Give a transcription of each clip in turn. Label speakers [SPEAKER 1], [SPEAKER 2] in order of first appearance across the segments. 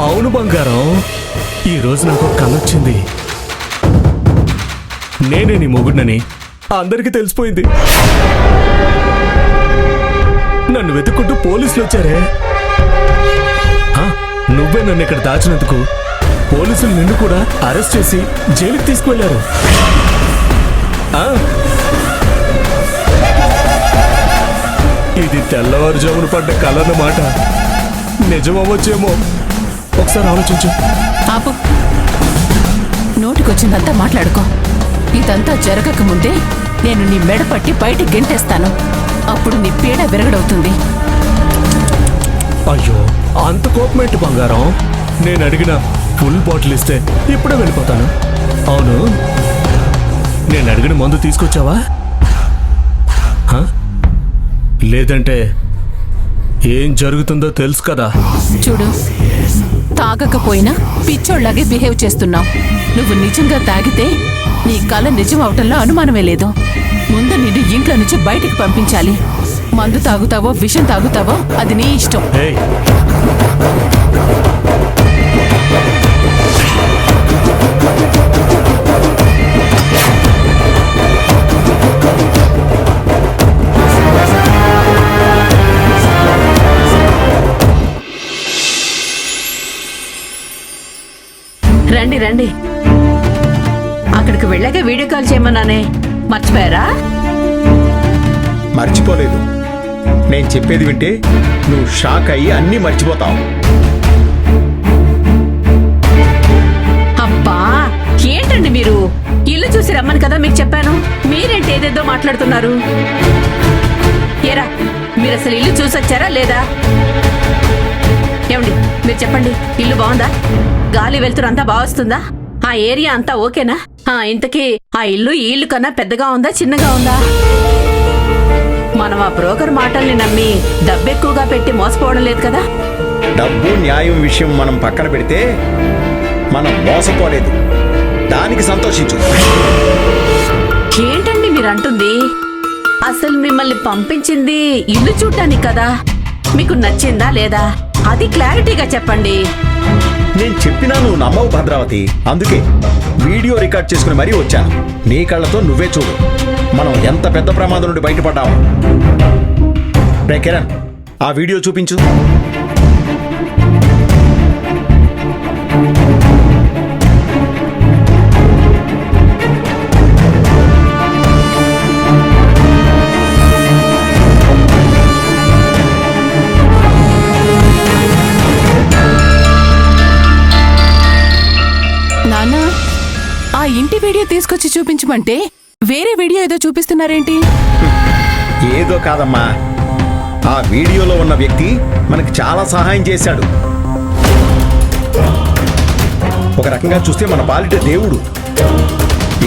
[SPEAKER 1] అవును బంగారం, ఈరోజు నాకు ఒక కల వచ్చింది. నేనే నీ మొగుడినని అందరికీ తెలిసిపోయింది. నన్ను వెతుక్కుంటూ పోలీసులు వచ్చారే. నువ్వే నన్ను ఇక్కడ దాచినందుకు పోలీసులు నిన్ను కూడా అరెస్ట్ చేసి జైలుకి తీసుకువెళ్లారు. ఇది తెల్లవారుజామున పడ్డ కలన్నమాట. నిజమవ్వచ్చేమో. ఒకసారి ఆలోచించు.
[SPEAKER 2] ఆపు. నోటికొచ్చిందంతా మాట్లాడుకో. ఇదంతా జరగక ముందే నేను నీ మెడ పట్టి బయటికి గెంటేస్తాను. అప్పుడు నీ పీడ విరగడవుతుంది.
[SPEAKER 1] అయ్యో, అంత కోపమేంటి బంగారం? నేను అడిగిన ఫుల్ బాటిల్ ఇస్తే ఇప్పుడే వెళ్ళిపోతాను. అవును, నేను అడిగిన మందు తీసుకొచ్చావా? లేదంటే ఏం జరుగుతుందో తెలుసు కదా.
[SPEAKER 2] చూడు, తాగకపోయినా పిచ్చోళ్లాగే బిహేవ్ చేస్తున్నావు. నువ్వు నిజంగా తాగితే నీ కళ నిజం అవటంలో అనుమానమే లేదు. ముందు నిన్ను ఇంట్లో నుంచి బయటికి పంపించాలి. మందు తాగుతావో విషం తాగుతావో అది నీ ఇష్టం. రండి రండి. అక్కడికి వెళ్ళాక వీడియో కాల్ చేయమన్నానే, మర్చిపోయారా?
[SPEAKER 3] మర్చిపోలేదు. నేను చెప్పేది వింటే నువ్వు షాక్ అయ్యి అన్నీ మర్చిపోతావు.
[SPEAKER 2] అబ్బా, ఏంటండి మీరు? ఇల్లు చూసి రమ్మని కదా మీకు చెప్పాను. మీరేంటి ఏదేదో మాట్లాడుతున్నారు? ఏరా, మీరు అసలు ఇల్లు చూసొచ్చారా లేదా? ఏమండి, మీరు చెప్పండి, ఇల్లు బాగుందా? గాలి వెళ్తురు అంతా బాగొస్తుందా? ఆ ఏరియా అంతా ఓకేనా? ఇంతకీ ఆ ఇల్లు ఈ ఇల్లు కన్నా పెద్దగా ఉందా చిన్నగా ఉందా? మనం ఆ బ్రోకర్ మాటల్ని నమ్మి డబ్బెక్కువగా పెట్టి మోసపోవడం లేదు కదా?
[SPEAKER 3] డబ్బు న్యాయం విషయం మనం పక్కన పెడితే మనం మోసపోలేదు. దానికి సంతోషించు.
[SPEAKER 2] ఏంటండి మీరు అంటుంది? అసలు మిమ్మల్ని పంపించింది ఇల్లు చూడ్డానికి కదా. మీకు నచ్చిందా లేదా అది క్లారిటీగా చెప్పండి.
[SPEAKER 3] నేను చెప్పినా నువ్వు నమ్మవు భద్రావతి. అందుకే వీడియో రికార్డ్ చేసుకుని మరీ వచ్చాను. నీ కళ్ళతో నువ్వే చూడు మనం ఎంత పెద్ద ప్రమాదం నుండి బయటపడ్డాము. రే కిరణ్, ఆ వీడియో చూపించు.
[SPEAKER 2] నాన్నా, ఆ ఇంటి వీడియో తీసుకొచ్చి చూపించమంటే వేరే వీడియో ఏదో చూపిస్తున్నారేంటి?
[SPEAKER 3] ఏదో కాదమ్మా, ఆ వీడియోలో ఉన్న వ్యక్తి మనకి చాలా సహాయం చేశాడు. ఒక రకంగా చూస్తే మన పాలిట దేవుడు.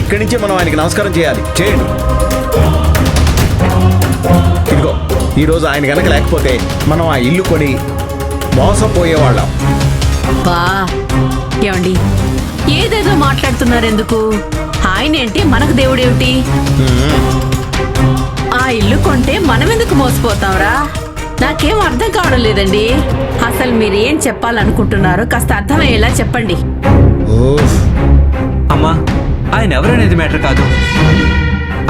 [SPEAKER 3] ఇక్కడి నుంచే మనం ఆయనకి నమస్కారం చేయాలి. చేయండి. ఇదిగో, ఈరోజు ఆయన గనక లేకపోతే మనం ఆ ఇల్లు కొని మోసపోయేవాళ్ళం.
[SPEAKER 2] బా, ఏమండి ఏదేదో మాట్లాడుతున్నారెందుకు? ఆయనేంటి మనకు దేవుడేమిటి? ఆ ఇల్లు కొంటే మనమెందుకు మోసపోతాంరా? నాకేం అర్థం కావడం లేదండి. అసలు మీరేం చెప్పాలనుకుంటున్నారో కాస్త అర్థమయ్యేలా చెప్పండి.
[SPEAKER 4] అమ్మా, ఆయన ఎవరనేది మ్యాటర్ కాదు.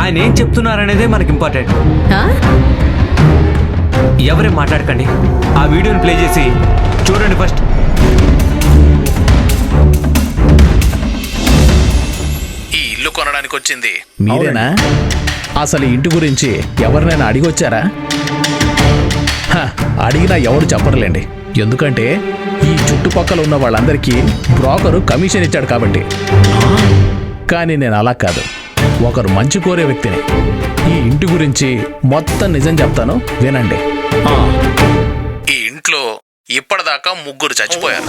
[SPEAKER 4] ఆయన ఏం చెప్తున్నారనేదే మనకి ఇంపార్టెంట్. ఎవరేం మాట్లాడకండి. ఆ వీడియోని ప్లే చేసి చూడండి ఫస్ట్.
[SPEAKER 5] ఈ ఇల్లు కొనడానికి వచ్చింది
[SPEAKER 6] మీరేనా? అసలు ఇంటి గురించి ఎవరినైనా అడిగొచ్చారా? అడిగినా ఎవరు చెప్పరులేండి. ఎందుకంటే ఈ చుట్టుపక్కల ఉన్న వాళ్ళందరికీ బ్రోకరు కమిషన్ ఇచ్చాడు కాబట్టి. కానీ నేను అలా కాదు, ఒకరు మంచి కోరే వ్యక్తిని. ఈ ఇంటి గురించి మొత్తం నిజం చెప్తాను, వినండి.
[SPEAKER 5] ఈ ఇంట్లో ఇప్పటిదాకా 3 చచ్చిపోయారు.